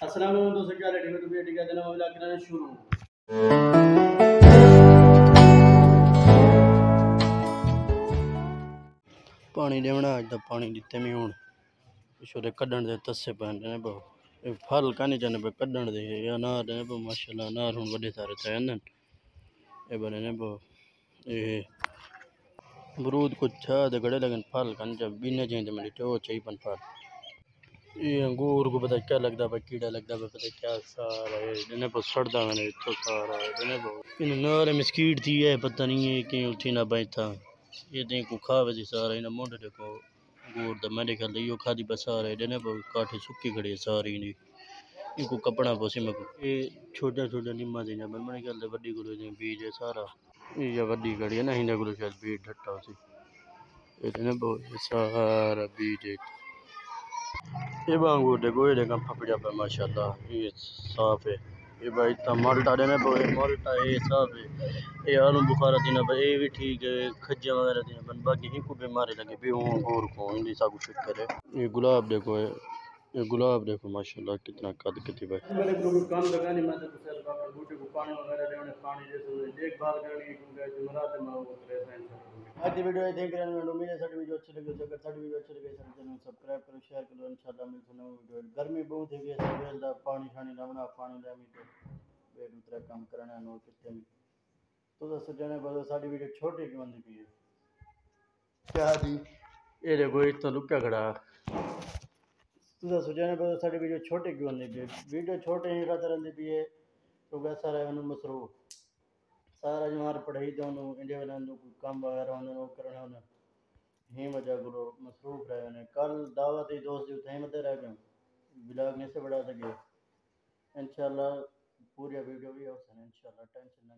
अस्सलाम वालेकुम दोस्तों, क्या रेडी हो? तो वीडियो का देना मामला करना शुरू। पानी देवना अज तो पानी दिते मैं हूँ पिछों कड्डण दे तस्से पैंदे ने बहु फल कानी जाने पे कड्डण दे अनार ने बहु माशाल्लाह अनार हुण वड्डे सारे थे ने ए बने ने बहु ए अमरूद कुछ था दे गड़े लेकिन फल कानी जा बिने जेंदे मेरी तो चाहिए पन फल ये अंगूर को पता क्या लगता है कीड़ा लगता है पता क्या सारा है इन्हें पर सड़दा मैंने तो सारा इन्हें बहुत इन नारे मिस्कीट थी है पता नहीं है कि उठी ना बैठा ये देख को खावे जी सारा इन्हें मोंडे देखो अंगूर दा मेरे ख्याल यो खादी बस सारा इन्हें बहुत काठे सुक्की खड़ी सारी नहीं इनको कपड़ा पोसे में ये छोटा छोटा निम्मा देना बन मेरे ख्याल बड़ी गुलो दे बीज है सारा ये बड़ी खड़ी है ना हिंदा गुलो शायद बीज ढट्टा सी इन्हें बहुत सारा बीज है ये बांगूर देखो ये देखो पपड़ा पे माशाल्लाह ये साफ है ये भाई टमाटर देने पे माल्टा ये साफ है ये आलू बुखारा देना पे ये भी ठीक है खज्जा वगैरह देना बन बाकी ही को बीमारी लगे भी और को इंदी सा कुछ करे ये गुलाब देखो ये गुलाब देखो माशाल्लाह कितना कद कितनी भाई मेरे लोग काम लगाने में तो सर बाप बूटे को पानी वगैरह देने पानी जैसे देखभाल करनी क्योंकि जुमरात में वो रहता है आज की वीडियो देख रहे हैं उम्मीद है सारी वीडियो अच्छी लगी तो अगर सारी वीडियो अच्छी लगी तो चैनल सब्सक्राइब करो शेयर करो इंशाल्लाह मिलते हैं वीडियो गर्मी बहुत है वेल पानी शानी लावना पानी लामी तो बेड उतरा काम करना नो कितने भी तो सजने बदल सारी वीडियो छोटी क्यों बंदी पी है क्या जी ये देखो इतना लुक्का खड़ा तो सजने बदल सारी वीडियो छोटी क्यों बंदी पी वीडियो छोटे ही रहता रहती पी है तो वैसा रहे मसरूफ सारा जो हमारी पढ़ाई तो इंडिया वाले काम वगैरह होने करना होना ही वजह करो मसरूफ रहे ने कल दावत ही दोस्त जो थे मत रह गए ब्लॉग नहीं से बढ़ा सके इंशाल्लाह पूरी वीडियो भी हो इंशाल्लाह टेंशन ना